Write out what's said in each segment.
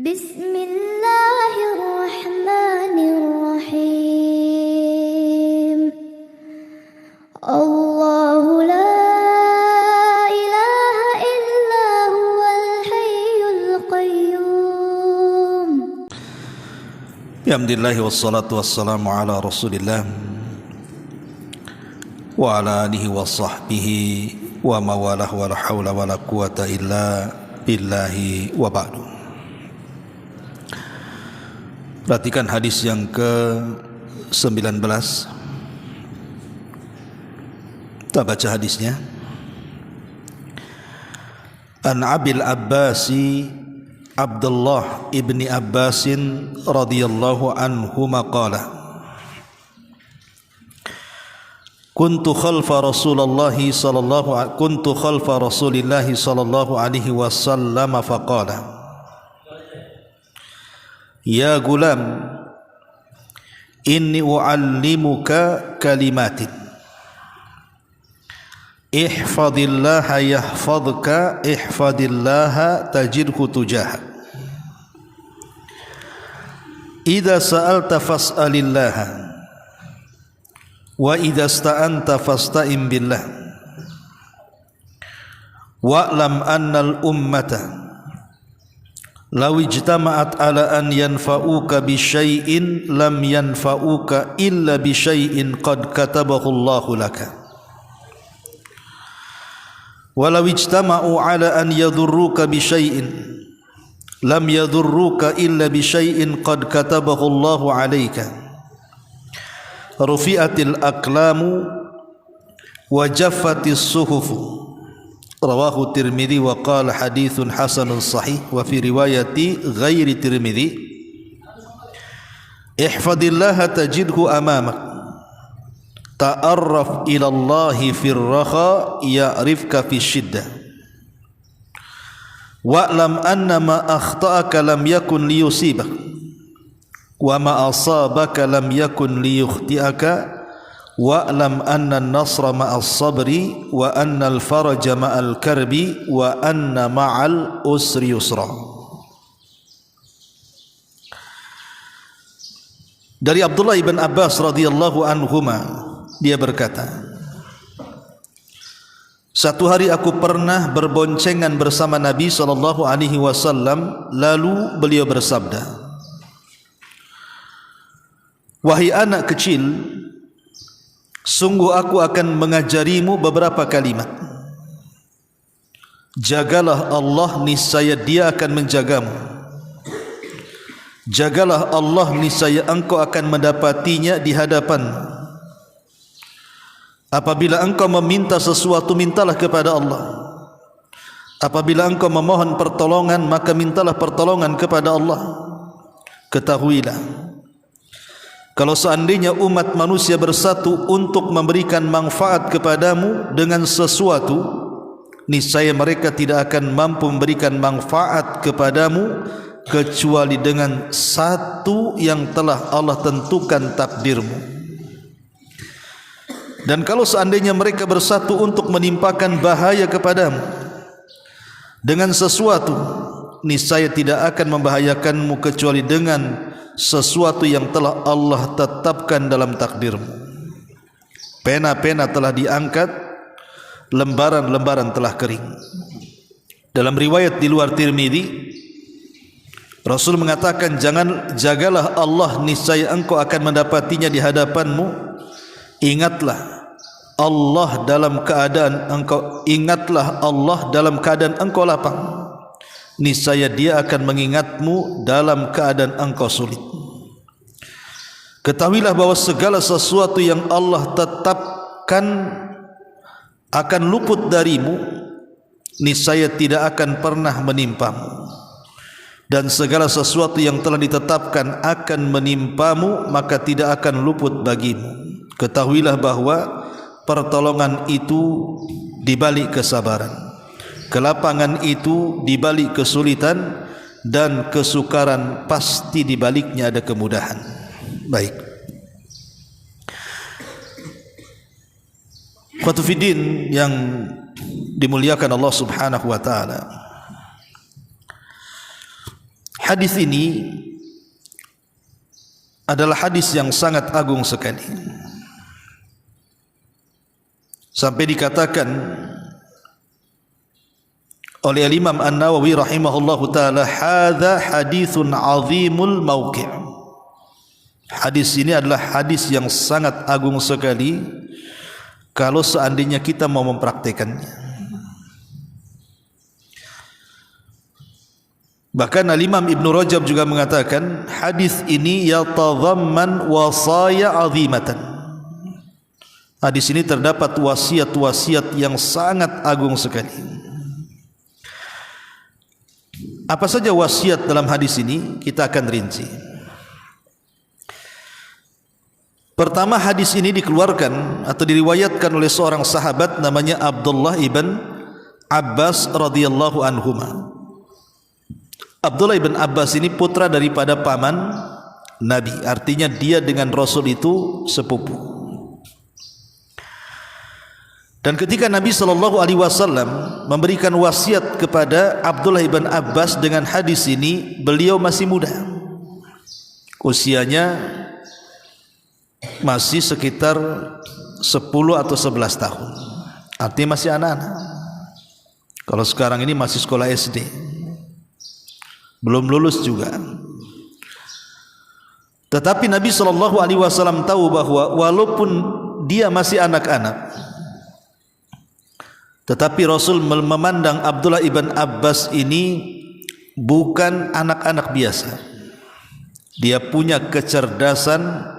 Bismillahirrahmanirrahim. Allahu la ilaha illa huwal hayyul qayyum. Alhamdulillah wassalatu wassalamu ala Rasulillah wa ala alihi wa sahbihi wa mawalah wa la hawla wa la quwata illa billahi wa ba'du. Perhatikan hadis yang ke-19. Kita baca hadisnya. An Abil Abbasi Abdullah ibni Abbasin radhiyallahu anhuma qala Kuntu khalfa Rasulillahi sallallahu alaihi wasallam faqala Ya gulam inni uallimuka kalimatin ihfadillaha yahfadka ihfadillaha tajidhu tujahak idza sa'alta fas'alillaha wa idza sta'anta fasta'in billah wa'lam annal ummata law ijtama'at ala an yanfa'uka bi syai'in lam yanfa'uka illa bi syai'in qad katabahu Allahu laka walau ijtama'u ala an yadurruka bi syai'in lam yadurruka illa bi syai'in qad katabahu Allahu 'alaika rufi'atil aqlamu wa jaffatis suhufu rawahu Tirmidzi wa qala haditsun hasanun sahih wa fi riwayati ghairi Tirmidzi ihfadillaha tajidhu amamak ta'arraf ila Allahi fir raha ya'rifka fi syiddah wa'lam anna ma akhta'aka lam yakun liyusibak wa ma asabaka lam yakun liyukhti'aka wa'lam anna an-nasra ma'as sabri wa anna al-faraja ma'al karbi wa anna ma'al usri yusra. Dari Abdullah ibn Abbas radhiyallahu anhuma, dia berkata, satu hari aku pernah berboncengan bersama Nabi sallallahu alaihi wasallam, lalu beliau bersabda, wahai anak kecil, sungguh aku akan mengajarimu beberapa kalimat. Jagalah Allah, niscaya Dia akan menjagamu. Jagalah Allah, niscaya engkau akan mendapatinya di hadapanmu. Apabila engkau meminta sesuatu, mintalah kepada Allah. Apabila engkau memohon pertolongan, maka mintalah pertolongan kepada Allah. Ketahuilah, kalau seandainya umat manusia bersatu untuk memberikan manfaat kepadamu dengan sesuatu, niscaya mereka tidak akan mampu memberikan manfaat kepadamu kecuali dengan satu yang telah Allah tentukan takdirmu. Dan kalau seandainya mereka bersatu untuk menimpakan bahaya kepadamu dengan sesuatu, niscaya tidak akan membahayakanmu kecuali dengan sesuatu yang telah Allah tetapkan dalam takdirmu. Pena-pena telah diangkat, lembaran-lembaran telah kering. Dalam riwayat di luar Tirmidzi, Rasul mengatakan, jagalah Allah, niscaya engkau akan mendapatinya di hadapanmu. Ingatlah Allah dalam keadaan engkau lapang, niscaya Dia akan mengingatmu dalam keadaan engkau sulit. Ketahuilah bahwa segala sesuatu yang Allah tetapkan akan luput darimu, niscaya tidak akan pernah menimpamu. Dan segala sesuatu yang telah ditetapkan akan menimpamu, maka tidak akan luput bagimu. Ketahuilah bahwa pertolongan itu di balik kesabaran, kelapangan itu di balik kesulitan, dan kesukaran pasti di baliknya ada kemudahan. Baik. Qatufidin yang dimuliakan Allah Subhanahu wa taala. Hadis ini adalah hadis yang sangat agung sekali, sampai dikatakan oleh Imam An-Nawawi rahimahullahu taala, hadza haditsun azimul mauqi'. Hadis ini adalah hadis yang sangat agung sekali kalau seandainya kita mau mempraktekannya. Bahkan Al-Imam Ibn Rajab juga mengatakan hadis ini yatadhamman wasaya azimatan. Hadis ini terdapat wasiat-wasiat yang sangat agung sekali. Apa saja wasiat dalam hadis ini? Kita akan rinci. Pertama, hadis ini dikeluarkan atau diriwayatkan oleh seorang sahabat namanya Abdullah ibn Abbas radhiyallahu anhuma. Abdullah ibn Abbas ini putra daripada paman Nabi, artinya dia dengan Rasul itu sepupu. Dan ketika Nabi SAW memberikan wasiat kepada Abdullah ibn Abbas dengan hadis ini, beliau masih muda, usianya masih sekitar 10 atau 11 tahun, artinya masih anak-anak. Kalau sekarang ini masih sekolah SD, belum lulus juga. Tetapi Nabi SAW tahu bahwa walaupun dia masih anak-anak, tetapi Rasul memandang Abdullah ibn Abbas ini bukan anak-anak biasa. Dia punya kecerdasan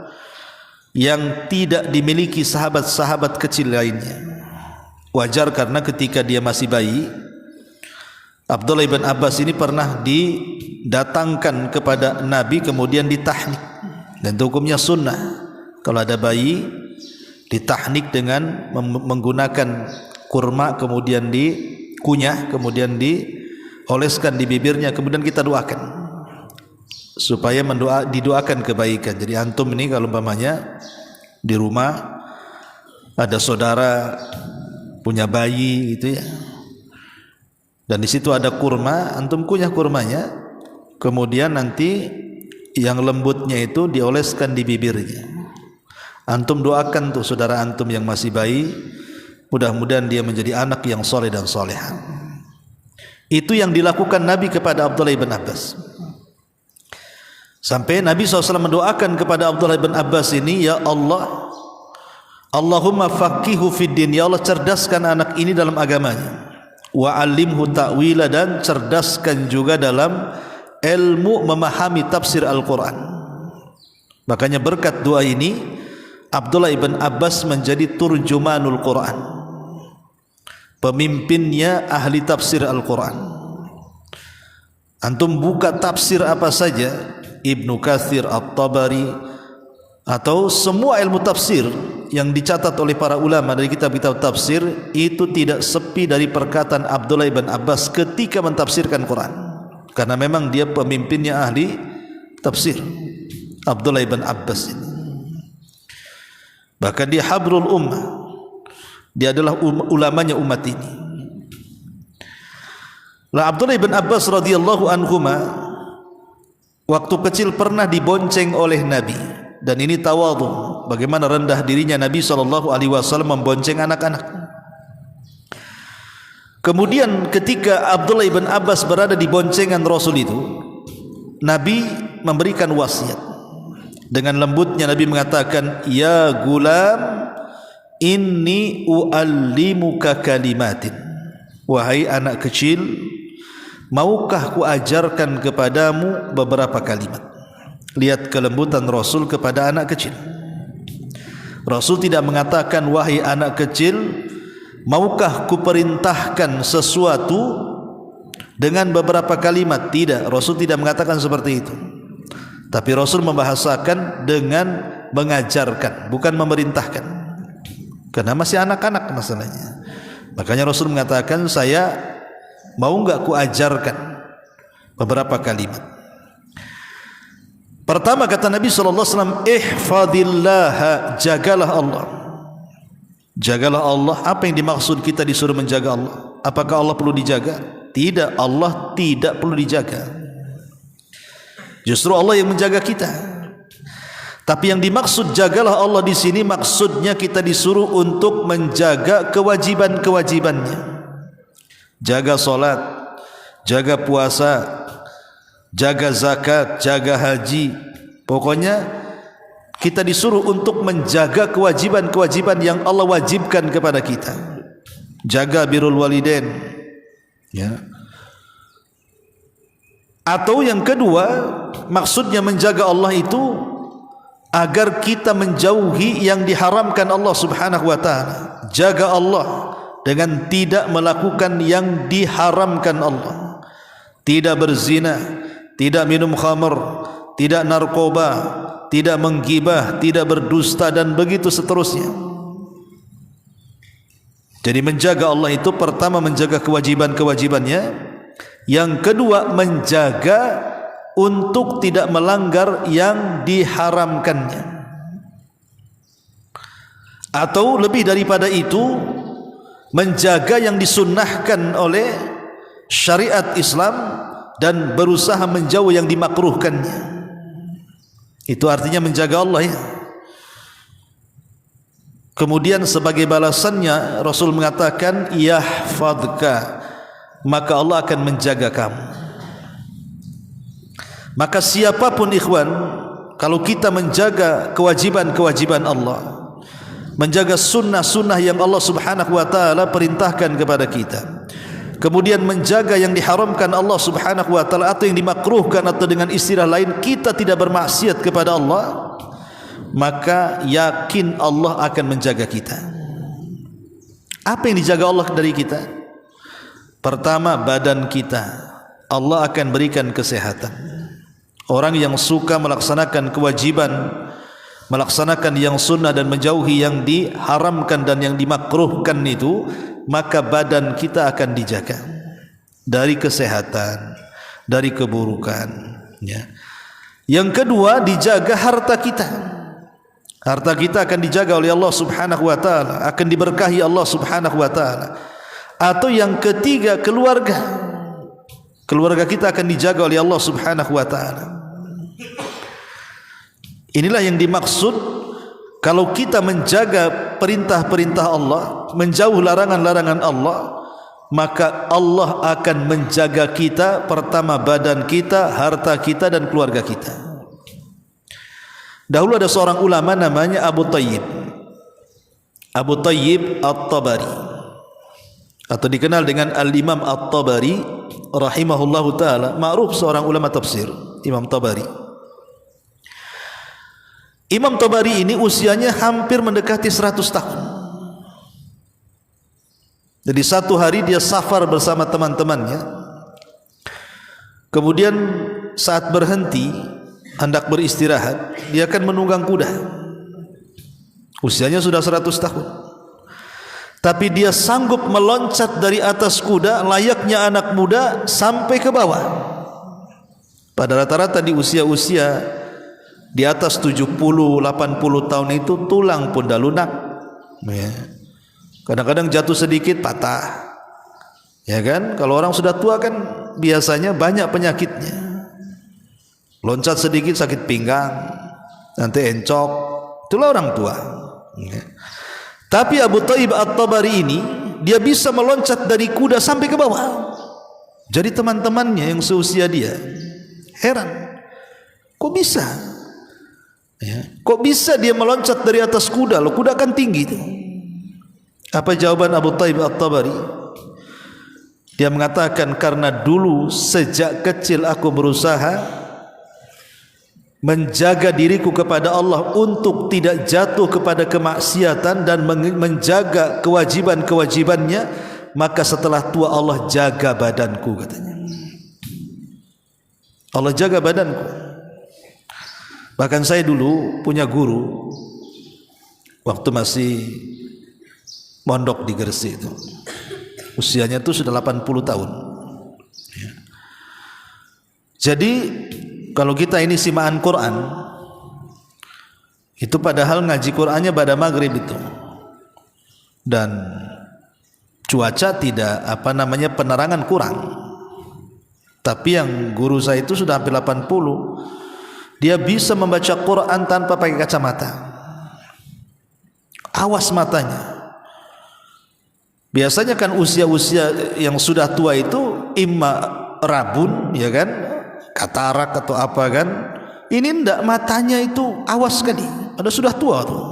yang tidak dimiliki sahabat-sahabat kecil lainnya. Wajar karena ketika dia masih bayi, Abdullah ibn Abbas ini pernah didatangkan kepada Nabi kemudian ditahnik. Dan itu hukumnya sunnah. Kalau ada bayi ditahnik dengan menggunakan kurma, kemudian dikunyah, kemudian dioleskan di bibirnya, kemudian kita doakan supaya didoakan kebaikan. Jadi antum ini kalau umpamanya di rumah ada saudara punya bayi gitu ya, dan di situ ada kurma, antum kunyah kurmanya, kemudian nanti yang lembutnya itu dioleskan di bibirnya. Antum doakan tuh saudara antum yang masih bayi, mudah-mudahan dia menjadi anak yang soleh dan soleha. Itu yang dilakukan Nabi kepada Abdullah ibn Abbas. Sampai Nabi SAW mendoakan kepada Abdullah ibn Abbas ini, ya Allah, Allahumma faqihu fid din, ya Allah cerdaskan anak ini dalam agamanya, wa alimhu ta'wila, dan cerdaskan juga dalam ilmu memahami tafsir Al-Quran. Makanya berkat doa ini Abdullah ibn Abbas menjadi turjumanul Quran, pemimpinnya ahli tafsir Al-Quran. Antum buka tafsir apa saja, Ibnu Katsir, At-Tabari, atau semua ilmu tafsir yang dicatat oleh para ulama dari kitab-kitab tafsir, itu tidak sepi dari perkataan Abdullah ibn Abbas ketika mentafsirkan Quran, karena memang dia pemimpinnya ahli tafsir, Abdullah ibn Abbas ini. Bahkan dia habrul ummah, dia adalah ulamanya umat ini. Lah Abdullah ibn Abbas radhiyallahu anhuma waktu kecil pernah dibonceng oleh Nabi, dan ini tawadhu, bagaimana rendah dirinya Nabi SAW membonceng anak-anak. Kemudian ketika Abdullah ibn Abbas berada di boncengan Rasul itu, Nabi memberikan wasiat. Dengan lembutnya Nabi mengatakan, ya gulam, inni uallimuka kalimatin. Wahai anak kecil, maukah ku ajarkan kepadamu beberapa kalimat. Lihat kelembutan Rasul kepada anak kecil. Rasul tidak mengatakan, wahai anak kecil, maukah ku perintahkan sesuatu dengan beberapa kalimat. Tidak, Rasul tidak mengatakan seperti itu. Tapi Rasul membahasakan dengan mengajarkan, bukan memerintahkan, karena masih anak-anak masalahnya. Makanya Rasul mengatakan, saya mau enggak ku ajarkan beberapa kalimat. Pertama kata Nabi SAW, ihfadillah, jagalah Allah. Jagalah Allah. Apa yang dimaksud kita disuruh menjaga Allah? Apakah Allah perlu dijaga? Tidak, Allah tidak perlu dijaga. Justru Allah yang menjaga kita. Tapi yang dimaksud jagalah Allah di sini, maksudnya kita disuruh untuk menjaga kewajiban-kewajibannya. Jaga solat, jaga puasa, jaga zakat, jaga haji. Pokoknya kita disuruh untuk menjaga kewajiban-kewajiban yang Allah wajibkan kepada kita. Jaga birrul walidain, ya. Atau yang kedua, maksudnya menjaga Allah itu agar kita menjauhi yang diharamkan Allah Subhanahu wa taala. Jaga Allah dengan tidak melakukan yang diharamkan Allah. Tidak berzina, tidak minum khamr, tidak narkoba, tidak menggibah, tidak berdusta, dan begitu seterusnya. Jadi menjaga Allah itu pertama menjaga kewajiban-kewajibannya, yang kedua menjaga untuk tidak melanggar yang diharamkannya. Atau lebih daripada itu, menjaga yang disunnahkan oleh syariat Islam dan berusaha menjauh yang dimakruhkannya. Itu artinya menjaga Allah, ya. Kemudian sebagai balasannya Rasul mengatakan yahfadka, maka Allah akan menjaga kamu. Maka siapapun ikhwan, kalau kita menjaga kewajiban-kewajiban Allah, menjaga sunnah-sunnah yang Allah Subhanahu wa taala perintahkan kepada kita, kemudian menjaga yang diharamkan Allah Subhanahu wa taala atau yang dimakruhkan, atau dengan istilah lain kita tidak bermaksiat kepada Allah, maka yakin Allah akan menjaga kita. Apa yang dijaga Allah dari kita? Pertama, badan kita. Allah akan berikan kesehatan. Orang yang suka melaksanakan kewajiban, melaksanakan yang sunnah dan menjauhi yang diharamkan dan yang dimakruhkan itu, maka badan kita akan dijaga dari kesehatan, dari keburukan, ya. Yang kedua, dijaga harta kita. Harta kita akan dijaga oleh Allah Subhanahu wa taala, akan diberkahi Allah Subhanahu wa taala. Atau yang ketiga, keluarga. Keluarga kita akan dijaga oleh Allah Subhanahu wa taala. Inilah yang dimaksud kalau kita menjaga perintah-perintah Allah, menjauh larangan-larangan Allah, maka Allah akan menjaga kita, pertama badan kita, harta kita, dan keluarga kita. Dahulu ada seorang ulama namanya Abu Tayyib At-Tabari, atau dikenal dengan Al-Imam At-Tabari rahimahullahu ta'ala. Ma'ruf seorang ulama tafsir, Imam Tabari. Imam Tabari ini usianya hampir mendekati 100 tahun. Jadi satu hari dia safar bersama teman-temannya. Kemudian saat berhenti hendak beristirahat, dia akan menunggang kuda. Usianya sudah 100 tahun. Tapi dia sanggup meloncat dari atas kuda layaknya anak muda sampai ke bawah. Pada rata-rata di usia-usia di atas 70-80 tahun itu tulang pun dah lunak, ya. Kadang-kadang jatuh sedikit patah, ya kan? Kalau orang sudah tua kan biasanya banyak penyakitnya. Loncat sedikit sakit pinggang, nanti encok. Itulah orang tua, ya. Tapi Abu Tayyib At-Tabari ini, dia bisa meloncat dari kuda sampai ke bawah. Jadi teman-temannya yang seusia dia heran, kok bisa? Ya, kok bisa dia meloncat dari atas kuda? Loh, kuda kan tinggi itu. Apa jawaban Abu Tayyib At-Tabari? Dia mengatakan, karena dulu sejak kecil aku berusaha menjaga diriku kepada Allah untuk tidak jatuh kepada kemaksiatan dan menjaga kewajiban-kewajibannya, maka setelah tua Allah jaga badanku, katanya. Allah jaga badanku. Bahkan saya dulu punya guru waktu masih mondok di Gresik itu. Usianya itu sudah 80 tahun. Ya. Jadi kalau kita ini simaan Quran, itu padahal ngaji Qurannya pada maghrib itu. Dan cuaca tidak penerangan kurang. Tapi yang guru saya itu sudah hampir 80, dia bisa membaca Quran tanpa pakai kacamata. Awas matanya. Biasanya kan usia-usia yang sudah tua itu imma rabun, ya kan, katarak atau apa kan. Ini enggak, matanya itu awas sekali. Ada sudah tua tuh.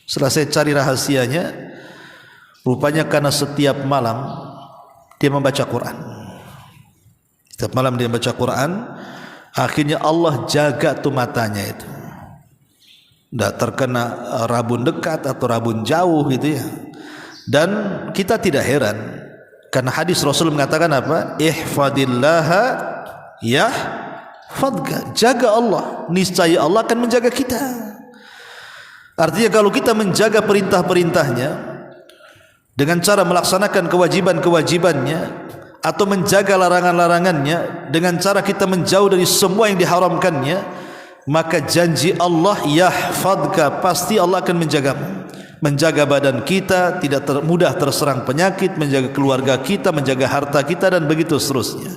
Setelah saya cari rahasianya, rupanya karena setiap malam dia membaca Quran. Setiap malam dia membaca Quran, akhirnya Allah jaga tuh matanya itu. Tidak terkena rabun dekat atau rabun jauh gitu ya. Dan kita tidak heran, karena hadis Rasul mengatakan apa? Ihfadillaha yahfadka. Jaga Allah, niscaya Allah akan menjaga kita. Artinya kalau kita menjaga perintah-perintahnya dengan cara melaksanakan kewajiban-kewajibannya, atau menjaga larangan-larangannya dengan cara kita menjauh dari semua yang diharamkannya, maka janji Allah yahfadka, pasti Allah akan menjagamu. Menjaga badan kita, tidak mudah terserang penyakit, menjaga keluarga kita, menjaga harta kita, dan begitu seterusnya.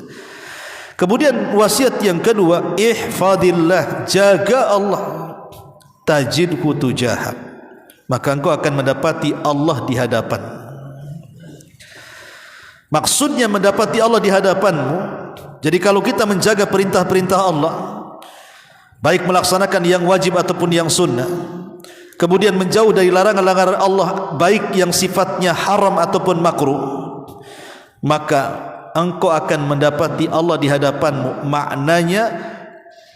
Kemudian wasiat yang kedua, ihfadillah, jaga Allah, tajidhu tujahak, maka engkau akan mendapati Allah di hadapan. Maksudnya mendapati Allah di hadapanmu. Jadi kalau kita menjaga perintah-perintah Allah, baik melaksanakan yang wajib ataupun yang sunnah, kemudian menjauh dari larangan-larangan Allah, baik yang sifatnya haram ataupun makruh, maka engkau akan mendapati Allah di hadapanmu. Maknanya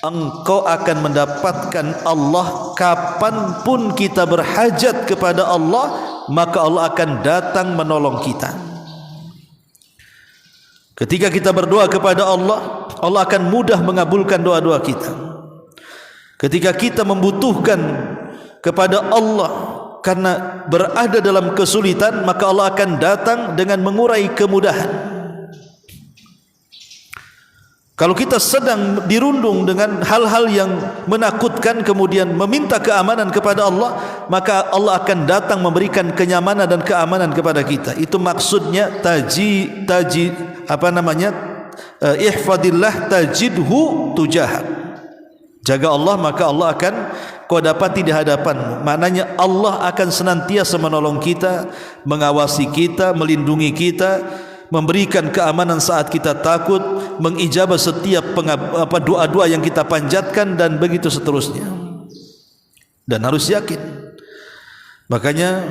engkau akan mendapatkan Allah kapanpun kita berhajat kepada Allah, maka Allah akan datang menolong kita. Ketika kita berdoa kepada Allah, Allah akan mudah mengabulkan doa-doa kita. Ketika kita membutuhkan kepada Allah karena berada dalam kesulitan, maka Allah akan datang dengan mengurai kemudahan. Kalau kita sedang dirundung dengan hal-hal yang menakutkan, kemudian meminta keamanan kepada Allah, maka Allah akan datang memberikan kenyamanan dan keamanan kepada kita. Itu maksudnya ihfadillah tajidhu tujahak. Jaga Allah, maka Allah akan kau dapati di hadapanmu. Maknanya Allah akan senantiasa menolong kita, mengawasi kita, melindungi kita, memberikan keamanan saat kita takut, mengijabah setiap doa-doa yang kita panjatkan, dan begitu seterusnya. Dan harus yakin. Makanya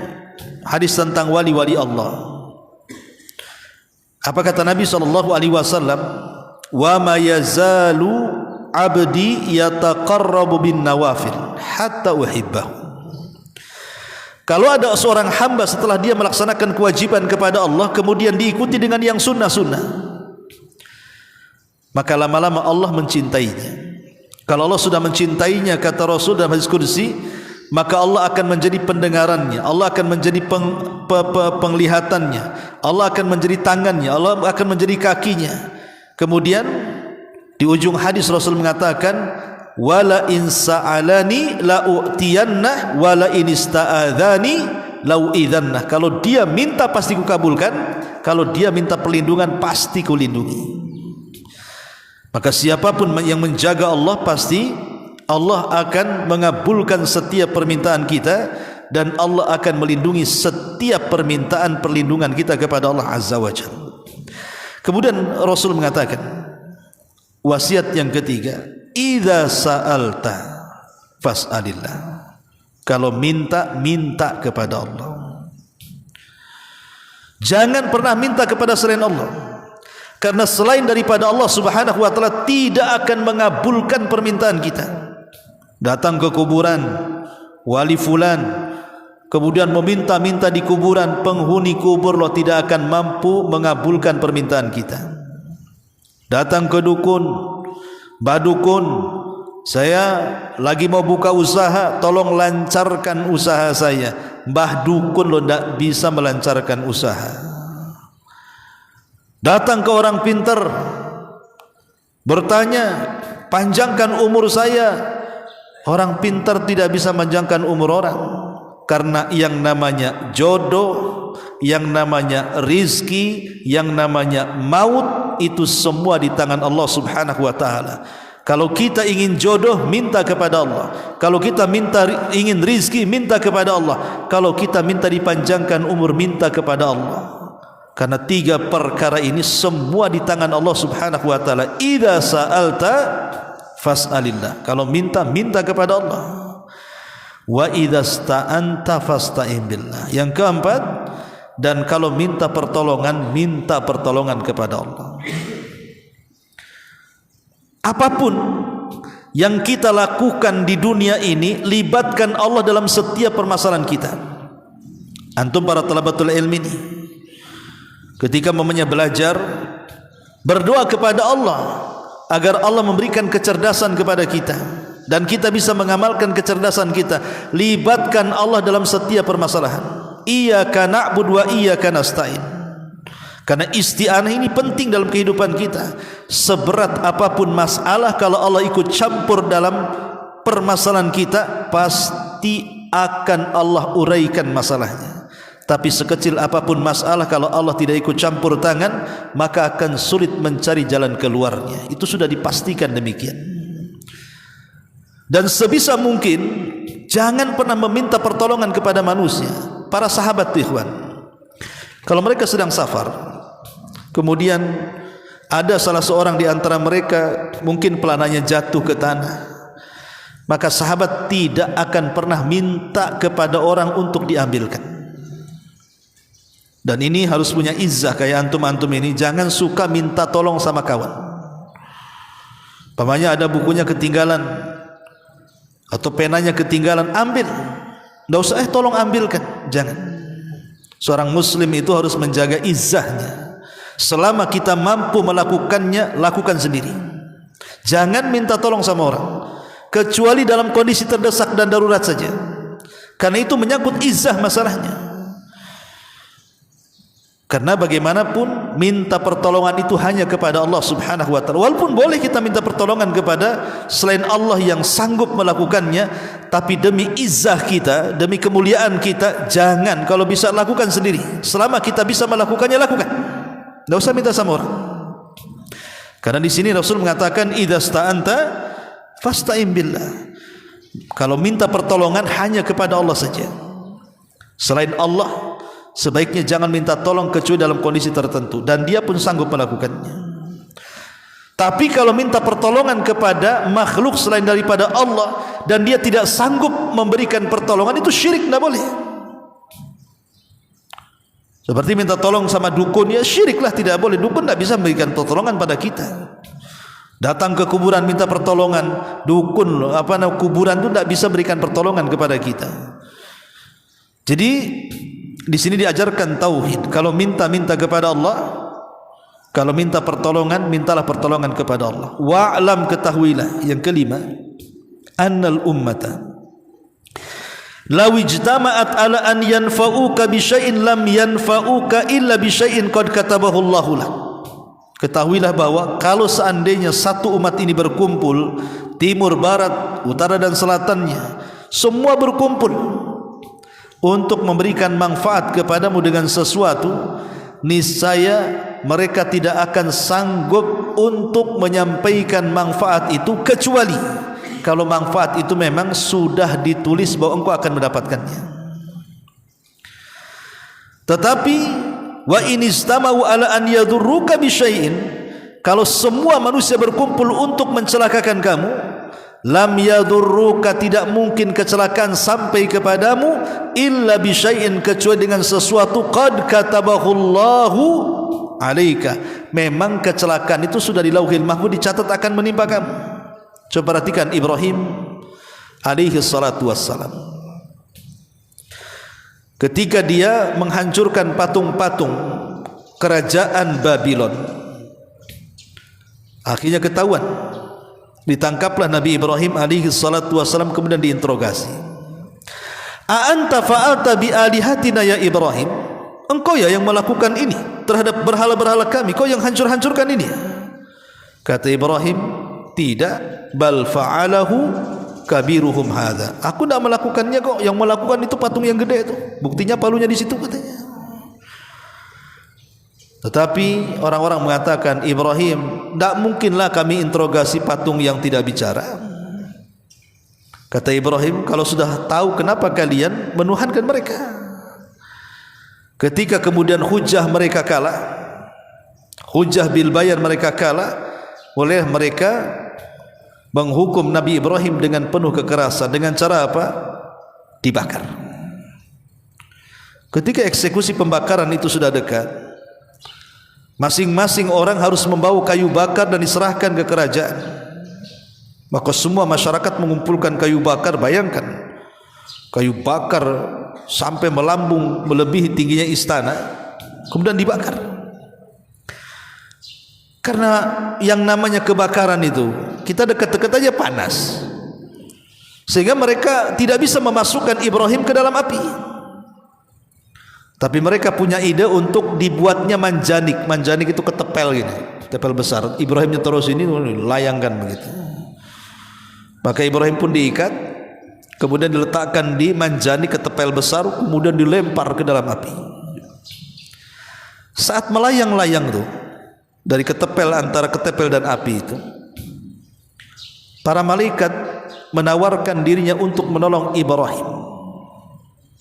hadis tentang wali-wali Allah, apa kata Nabi SAW? Wa ma yazalu abdi yataqarrabu bin nawafil hatta uhibbahu. Kalau ada seorang hamba setelah dia melaksanakan kewajiban kepada Allah, kemudian diikuti dengan yang sunnah-sunnah, maka lama-lama Allah mencintainya. Kalau Allah sudah mencintainya, kata Rasul dalam hadis kursi, maka Allah akan menjadi pendengarannya, Allah akan menjadi penglihatannya, Allah akan menjadi tangannya, Allah akan menjadi kakinya. Kemudian di ujung hadis Rasul mengatakan, wala in sa'alani la u'tiyannah wala in ista'adzani la u'idzannah. Kalau dia minta pasti kukabulkan, kalau dia minta perlindungan pasti kulindungi. Maka siapapun yang menjaga Allah, pasti Allah akan mengabulkan setiap permintaan kita, dan Allah akan melindungi setiap permintaan perlindungan kita kepada Allah Azza wa Jalla. Kemudian Rasul mengatakan, wasiat yang ketiga, idza sa'alta fas'alillah. Kalau minta, minta kepada Allah. Jangan pernah minta kepada selain Allah, karena selain daripada Allah Subhanahu wa taala tidak akan mengabulkan permintaan kita. Datang ke kuburan wali fulan, kemudian meminta-minta di kuburan, penghuni kubur lo tidak akan mampu mengabulkan permintaan kita. Datang ke dukun, badukun, saya lagi mau buka usaha, tolong lancarkan usaha saya. Mbah dukun lo tidak bisa melancarkan usaha. Datang ke orang pintar, bertanya, panjangkan umur saya. Orang pintar tidak bisa panjangkan umur orang, karena yang namanya jodoh, yang namanya rizki, yang namanya maut, itu semua di tangan Allah Subhanahu wa taala. Kalau kita ingin jodoh, minta kepada Allah. Kalau kita ingin rizki, minta kepada Allah. Kalau kita minta dipanjangkan umur, minta kepada Allah. Karena 3 perkara ini semua di tangan Allah Subhanahu wa taala. Idza sa'alta fas'alillah. Kalau minta kepada Allah. Wa idza sta'anta fasta'in billah. Yang keempat, dan kalau minta pertolongan kepada Allah. Apapun yang kita lakukan di dunia ini, libatkan Allah dalam setiap permasalahan kita. Antum para talabatul ilmi ini, ketika mamanya belajar, berdoa kepada Allah agar Allah memberikan kecerdasan kepada kita dan kita bisa mengamalkan kecerdasan kita. Libatkan Allah dalam setiap permasalahan. Iyyaka na'budu wa iyyaka nasta'in. Karena isti'anah ini penting dalam kehidupan kita. Seberat apapun masalah, kalau Allah ikut campur dalam permasalahan kita, pasti akan Allah uraikan masalahnya. Tapi sekecil apapun masalah, kalau Allah tidak ikut campur tangan, maka akan sulit mencari jalan keluarnya. Itu sudah dipastikan demikian. Dan sebisa mungkin jangan pernah meminta pertolongan kepada manusia. Para sahabat ikhwan, kalau mereka sedang safar, kemudian ada salah seorang di antara mereka mungkin pelananya jatuh ke tanah, maka sahabat tidak akan pernah minta kepada orang untuk diambilkan. Dan ini harus punya izzah kayak antum-antum ini. Jangan suka minta tolong sama kawan. Pamannya ada bukunya ketinggalan atau penanya ketinggalan, ambil. Tidak usah tolong ambilkan, jangan. Seorang muslim itu harus menjaga izzahnya. Selama kita mampu melakukannya, lakukan sendiri. Jangan minta tolong sama orang, kecuali dalam kondisi terdesak dan darurat saja. Karena itu menyangkut izzah masalahnya. Karena bagaimanapun minta pertolongan itu hanya kepada Allah Subhanahu wa taala. Walaupun boleh kita minta pertolongan kepada selain Allah yang sanggup melakukannya, tapi demi izzah kita, demi kemuliaan kita, jangan. Kalau bisa lakukan sendiri. Selama kita bisa melakukannya, lakukan. Tidak usah minta sama orang. Karena di sini Rasul mengatakan idza sta'anta fasta'in billah. Kalau minta pertolongan hanya kepada Allah saja. Selain Allah, sebaiknya jangan minta tolong kecuali dalam kondisi tertentu dan dia pun sanggup melakukannya. Tapi kalau minta pertolongan kepada makhluk selain daripada Allah dan dia tidak sanggup memberikan pertolongan, itu syirik, tidak boleh. Seperti minta tolong sama dukun, ya syiriklah, tidak boleh. Dukun tidak bisa memberikan pertolongan pada kita. Datang ke kuburan minta pertolongan, dukun kuburan itu tidak bisa berikan pertolongan kepada kita. Jadi di sini diajarkan tauhid. Kalau minta kepada Allah, kalau minta pertolongan, mintalah pertolongan kepada Allah. Wa'lam, ketahuilah. Yang kelima, annal ummata law ijtama'at ala an yanfa'uka bi syai'in lam yanfa'uka illa bi syai'in qad katabahu Allahu lak. Ketahuilah bahwa kalau seandainya satu umat ini berkumpul, timur, barat, utara dan selatannya, semua berkumpul untuk memberikan manfaat kepadamu dengan sesuatu, niscaya mereka tidak akan sanggup untuk menyampaikan manfaat itu, kecuali kalau manfaat itu memang sudah ditulis bahwa engkau akan mendapatkannya. Tetapi wa in istama'u ala an yadurruka bi syai'in, kalau semua manusia berkumpul untuk mencelakakan kamu, lam yadurruka, tidak mungkin kecelakaan sampai kepadamu, illa bi syai'in, kecuali dengan sesuatu qad katabahullahu alaika, memang kecelakaan itu sudah di Lauhil Mahfuz dicatat akan menimpa kamu. Coba perhatikan Ibrahim alaihi salatu wassalam, ketika dia menghancurkan patung-patung kerajaan Babylon, akhirnya ketahuan, ditangkaplah Nabi Ibrahim alaihi salatu wassalam, kemudian diinterogasi. A anta fa'alta bi alihatina ya Ibrahim, engkau ya yang melakukan ini terhadap berhala-berhala kami, kau yang hancur-hancurkan ini? Kata Ibrahim, tidak, bal fa'alahu kabiruhum hadza, aku tidak melakukannya kok, yang melakukan itu patung yang gede itu, buktinya palunya di situ katanya. Tetapi orang-orang mengatakan, Ibrahim, tidak mungkinlah kami interogasi patung yang tidak bicara. Kata Ibrahim, kalau sudah tahu kenapa kalian menuhankan mereka? Ketika kemudian hujah mereka kalah, hujah bil bayan mereka kalah, oleh mereka menghukum Nabi Ibrahim dengan penuh kekerasan. Dengan cara apa? Dibakar. Ketika eksekusi pembakaran itu sudah dekat, masing-masing orang harus membawa kayu bakar dan diserahkan ke kerajaan. Maka semua masyarakat mengumpulkan kayu bakar. Bayangkan, kayu bakar sampai melambung melebihi tingginya istana, kemudian dibakar. Karena yang namanya kebakaran itu, kita dekat-dekat aja panas, sehingga mereka tidak bisa memasukkan Ibrahim ke dalam api. Tapi mereka punya ide untuk dibuatnya manjanik. Manjanik itu ketepel gini, ketepel besar. Ibrahimnya terus ini layangkan begitu. Maka Ibrahim pun diikat, kemudian diletakkan di manjanik ketepel besar, kemudian dilempar ke dalam api. Saat melayang-layang tuh dari ketepel, antara ketepel dan api itu, para malaikat menawarkan dirinya untuk menolong Ibrahim.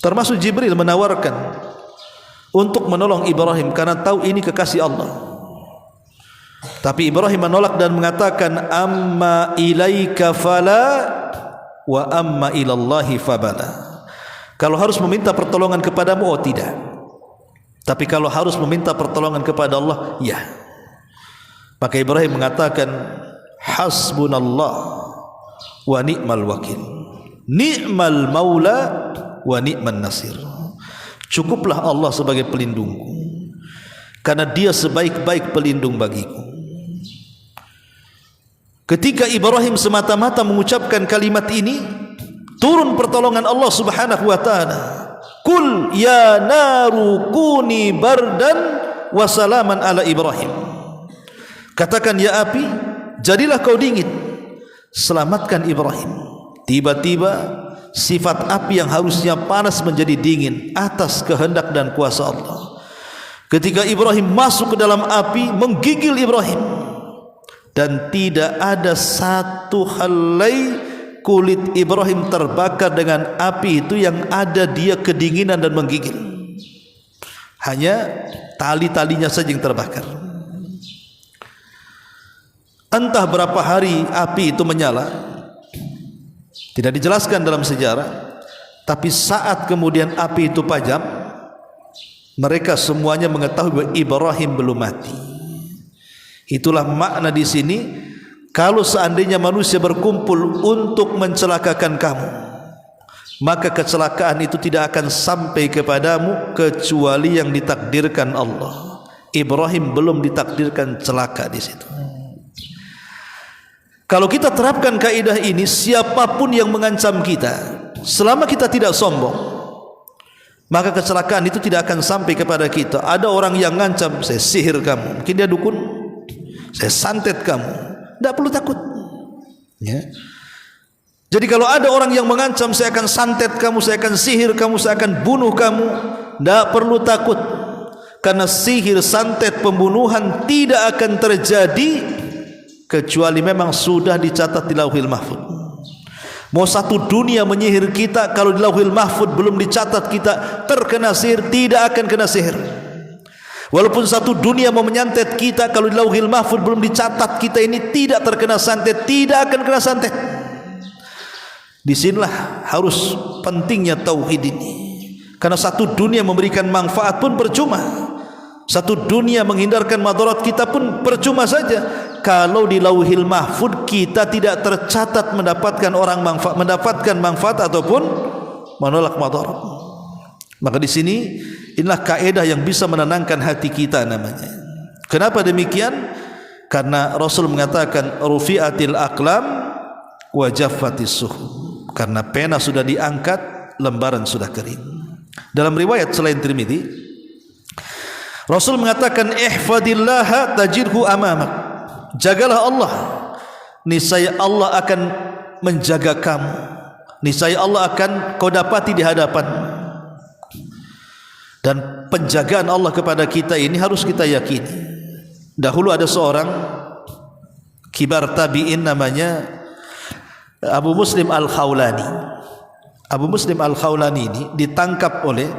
Termasuk Jibril menawarkan untuk menolong Ibrahim karena tahu ini kekasih Allah. Tapi Ibrahim menolak dan mengatakan, amma ilaika fala wa amma ilallahi fabala. Kalau harus meminta pertolongan kepadamu, oh tidak. Tapi kalau harus meminta pertolongan kepada Allah, ya. Maka Ibrahim mengatakan, hasbunallah wa ni'mal wakil, ni'mal maula wa ni'man nasir. Cukuplah Allah sebagai pelindungku, karena Dia sebaik-baik pelindung bagiku. Ketika Ibrahim semata-mata mengucapkan kalimat ini, turun pertolongan Allah Subhanahu wa taala. Kul ya naru kuni bardan wa salaman ala Ibrahim. Katakan, ya api, jadilah kau dingin, selamatkan Ibrahim. Tiba-tiba sifat api yang harusnya panas menjadi dingin atas kehendak dan kuasa Allah. Ketika Ibrahim masuk ke dalam api, menggigil Ibrahim, dan tidak ada satu helai kulit Ibrahim terbakar dengan api itu yang ada dia kedinginan dan menggigil. Hanya tali-talinya saja yang terbakar. Entah berapa hari api itu menyala, tidak dijelaskan dalam sejarah. Tapi saat kemudian api itu padam, mereka semuanya mengetahui bahwa Ibrahim belum mati. Itulah makna di sini, kalau seandainya manusia berkumpul untuk mencelakakan kamu, maka kecelakaan itu tidak akan sampai kepadamu kecuali yang ditakdirkan Allah. Ibrahim belum ditakdirkan celaka di situ. Kalau kita terapkan kaidah ini, siapapun yang mengancam kita, selama kita tidak sombong, maka kecelakaan itu tidak akan sampai kepada kita. Ada orang yang mengancam, saya sihir kamu, mungkin dia dukun, saya santet kamu, tidak perlu takut, ya. Jadi kalau ada orang yang mengancam, saya akan santet kamu, saya akan sihir kamu, saya akan bunuh kamu, tidak perlu takut. Karena sihir, santet, pembunuhan tidak akan terjadi kecuali memang sudah dicatat di Lauhil Mahfud. Mau satu dunia menyihir kita, kalau di Lauhil Mahfud belum dicatat kita terkena sihir, tidak akan kena sihir. Walaupun satu dunia mau menyantet kita, kalau di Lauhil Mahfud belum dicatat kita ini tidak terkena santet, tidak akan kena santet. Disinilah harus pentingnya tauhid ini. Karena satu dunia memberikan manfaat pun percuma, satu dunia menghindarkan madarat kita pun percuma saja kalau di Lauhil Mahfud kita tidak tercatat mendapatkan manfaat ataupun menolak madarat. Maka di sini inilah kaidah yang bisa menenangkan hati kita namanya. Kenapa demikian? Karena Rasul mengatakan rufi'atil aqlam wa jaffatis suhuf. Karena pena sudah diangkat, lembaran sudah kering. Dalam riwayat selain Tirmidzi, Rasul mengatakan ihfadillaha tajidhu amamak. Jagalah Allah, niscaya Allah akan menjaga kamu, niscaya Allah akan kau dapati di hadapan. Dan penjagaan Allah kepada kita ini harus kita yakini. Dahulu ada seorang kibar tabi'in namanya Abu Muslim Al-Khawlani. Abu Muslim Al-Khawlani ini ditangkap oleh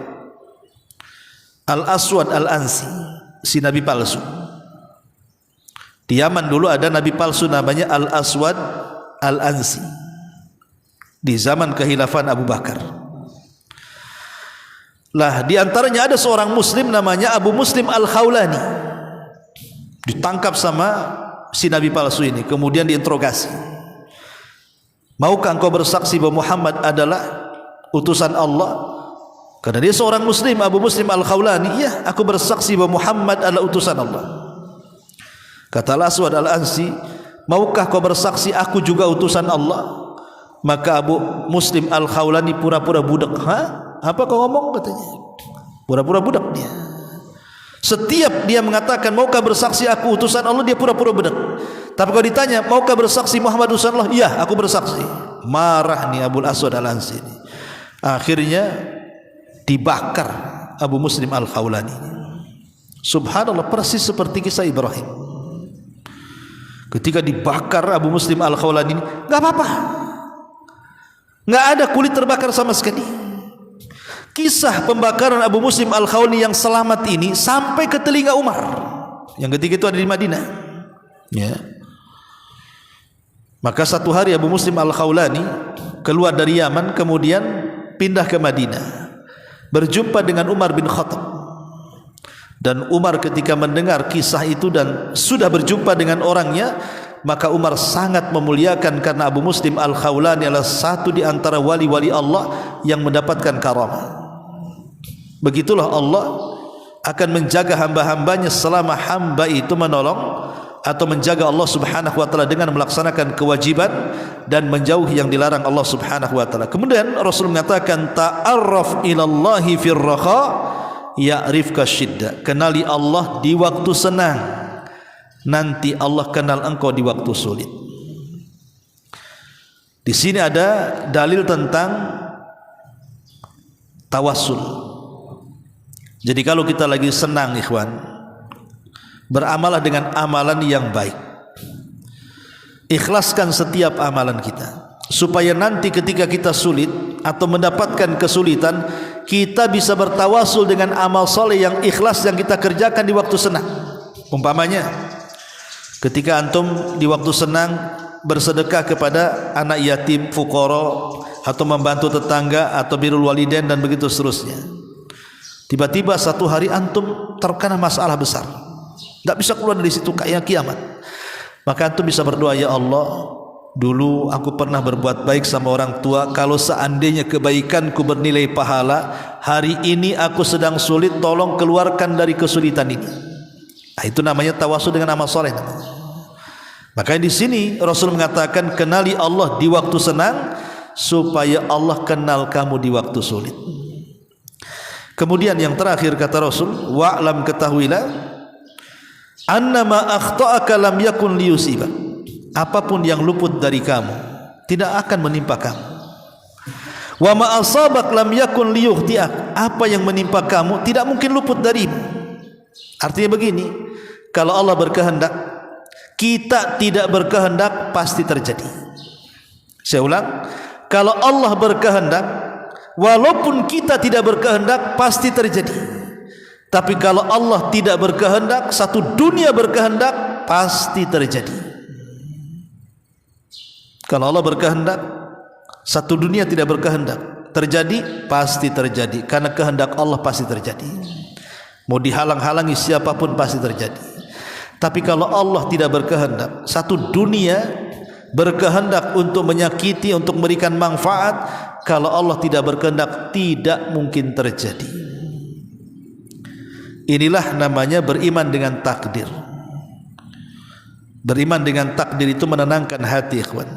Al-Aswad Al-Ansi, si nabi palsu. Di Yaman dulu ada nabi palsu namanya Al-Aswad Al-Ansi di zaman kekhilafan Abu Bakar. Lah di antaranya ada seorang muslim namanya Abu Muslim Al-Khawlani. Ditangkap sama si nabi palsu ini, kemudian diinterogasi. Maukah engkau bersaksi bahwa Muhammad adalah utusan Allah? Karena dia seorang muslim, Abu Muslim Al-Khawlani. Ya, aku bersaksi bahwa Muhammad adalah utusan Allah. Kata Al-Aswad Al-Ansi, maukah kau bersaksi aku juga utusan Allah? Maka Abu Muslim Al-Khawlani pura-pura budak. Apa kau ngomong? Katanya pura-pura budak dia. Setiap dia mengatakan maukah bersaksi aku utusan Allah, dia pura-pura budak. Tapi kalau ditanya maukah bersaksi Muhammad utusan Allah, iya aku bersaksi. Marah nih Abu Aswad Al-Ansi ini. Akhirnya dibakar Abu Muslim Al-Khawlani. Subhanallah, persis seperti kisah Ibrahim. Ketika dibakar Abu Muslim Al-Khawlani ini, gak apa-apa, gak ada kulit terbakar sama sekali. Kisah pembakaran Abu Muslim Al-Khawlani yang selamat ini sampai ke telinga Umar. Yang ketika itu ada di Madinah, ya. Maka satu hari Abu Muslim Al-Khawlani keluar dari Yaman, kemudian pindah ke Madinah, berjumpa dengan Umar bin Khattab. Dan Umar ketika mendengar kisah itu dan sudah berjumpa dengan orangnya, maka Umar sangat memuliakan karena Abu Muslim Al-Khawlani adalah satu di antara wali-wali Allah yang mendapatkan karamah. Begitulah Allah akan menjaga hamba-hambanya selama hamba itu menolong atau menjaga Allah Subhanahu wa taala dengan melaksanakan kewajiban dan menjauhi yang dilarang Allah Subhanahu wa taala. Kemudian Rasul mengatakan ta'arraf ilallahi fir raha ya'rifka syiddah. Kenali Allah di waktu senang, nanti Allah kenal engkau di waktu sulit. Di sini ada dalil tentang tawassul. Jadi kalau kita lagi senang ikhwan, beramalah dengan amalan yang baik. Ikhlaskan setiap amalan kita, supaya nanti ketika kita sulit atau mendapatkan kesulitan, kita bisa bertawasul dengan amal soleh yang ikhlas yang kita kerjakan di waktu senang. Umpamanya, ketika antum di waktu senang bersedekah kepada anak yatim, fuqara, atau membantu tetangga, atau birrul walidain dan begitu seterusnya. Tiba-tiba satu hari antum terkena masalah besar, tidak bisa keluar dari situ kayak kiamat. Maka antum bisa berdoa, ya Allah, dulu aku pernah berbuat baik sama orang tua. Kalau seandainya kebaikanku bernilai pahala, hari ini aku sedang sulit, tolong keluarkan dari kesulitan ini. Nah, itu namanya tawasul dengan amal soleh. Makanya di sini Rasul mengatakan kenali Allah di waktu senang supaya Allah kenal kamu di waktu sulit. Kemudian yang terakhir kata Rasul, wa'lam, ketahuilah, annama akhta'aka lam yakun liyusiba. Apapun yang luput dari kamu tidak akan menimpa kamu. Wa ma asabak lam yakun liyukhti'ak. Apa yang menimpa kamu tidak mungkin luput darimu. Artinya begini, kalau Allah berkehendak, kita tidak berkehendak pasti terjadi. Saya ulang, kalau Allah berkehendak, walaupun kita tidak berkehendak pasti terjadi. Tapi kalau Allah tidak berkehendak, satu dunia berkehendak pasti terjadi. Kalau Allah berkehendak, satu dunia tidak berkehendak, terjadi pasti terjadi. Karena kehendak Allah pasti terjadi. Mau dihalang-halangi siapapun pasti terjadi. Tapi kalau Allah tidak berkehendak, satu dunia berkehendak untuk menyakiti, untuk memberikan manfaat, kalau Allah tidak berkehendak tidak mungkin terjadi. Inilah namanya beriman dengan takdir. Beriman dengan takdir itu menenangkan hati, ikhwan.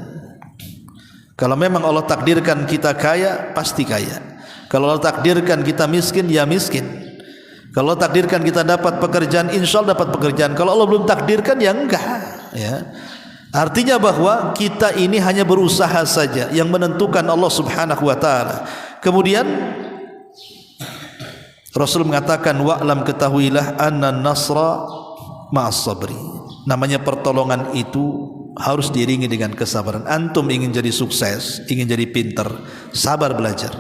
Kalau memang Allah takdirkan kita kaya, pasti kaya. Kalau Allah takdirkan kita miskin, ya miskin. Kalau Allah takdirkan kita dapat pekerjaan, insya Allah dapat pekerjaan. Kalau Allah belum takdirkan, ya enggak, ya. Artinya bahwa kita ini hanya berusaha saja, yang menentukan Allah Subhanahu wa taala. Kemudian Rasul mengatakan wa'lam, ketahuilah anna nasra ma'as sabri. Namanya pertolongan itu harus diiringi dengan kesabaran. Antum ingin jadi sukses, ingin jadi pintar, sabar belajar.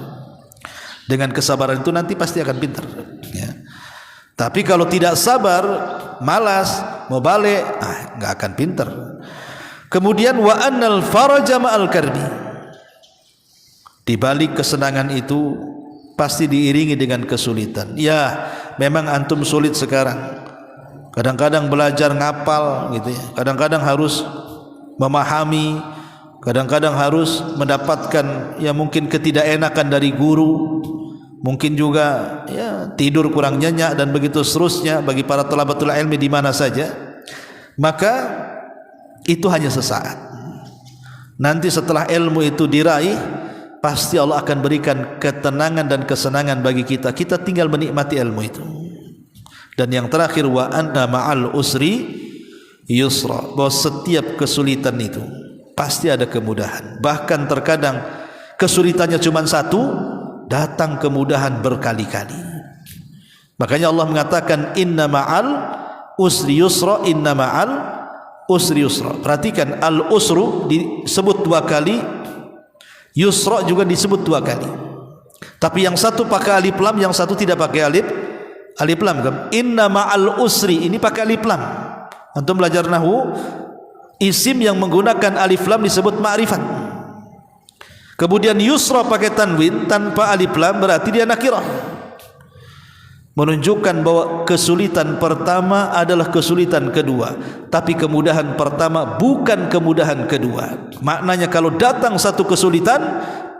Dengan kesabaran itu nanti pasti akan pintar, ya. Tapi kalau tidak sabar, malas, mau balik, nggak akan pintar. Kemudian wa annal faraja ma'al karbi. Di balik kesenangan itu pasti diiringi dengan kesulitan. Ya, memang antum sulit sekarang. Kadang-kadang belajar ngapal gitu ya. Kadang-kadang harus memahami, kadang-kadang harus mendapatkan ya mungkin ketidakenakan dari guru, mungkin juga ya tidur kurang nyenyak dan begitu seterusnya bagi para thalabatul ilmi di mana saja. Maka itu hanya sesaat. Nanti setelah ilmu itu diraih, pasti Allah akan berikan ketenangan dan kesenangan bagi kita. Kita tinggal menikmati ilmu itu. Dan yang terakhir wa anna ma'al usri yusra, bahwa setiap kesulitan itu pasti ada kemudahan. Bahkan terkadang kesulitannya cuma satu, datang kemudahan berkali-kali. Makanya Allah mengatakan inna ma'al usri yusra, inna ma'al usri yusra. Perhatikan, al usru disebut 2 kali, yusra juga disebut 2 kali. Tapi yang satu pakai alif lam, yang satu tidak pakai alif lam kan? Inna ma'al usri ini pakai alif lam. Antum belajar nahwu, isim yang menggunakan alif lam disebut ma'rifat. Kemudian yusra pakai tanwin tanpa alif lam, berarti dia nakirah. Menunjukkan bahwa kesulitan pertama adalah kesulitan kedua, tapi kemudahan pertama bukan kemudahan kedua. Maknanya kalau datang satu kesulitan,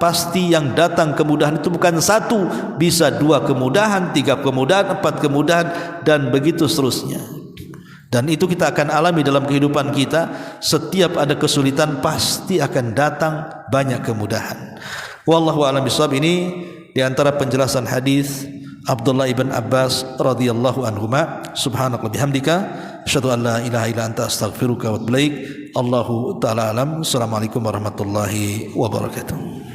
pasti yang datang kemudahan itu bukan satu, bisa 2 kemudahan, 3 kemudahan, 4 kemudahan, dan begitu seterusnya. Dan itu kita akan alami dalam kehidupan kita. Setiap ada kesulitan pasti akan datang banyak kemudahan. Wallahu a'lam bishawab. Ini di antara penjelasan hadis Abdullah ibn Abbas radhiyallahu anhuma. Subhanallah bihamdika asyhadu an la ilaha illa anta astaghfiruka wa atubu ilaik. Allahu ta'ala alam. Assalamualaikum warahmatullahi wabarakatuh.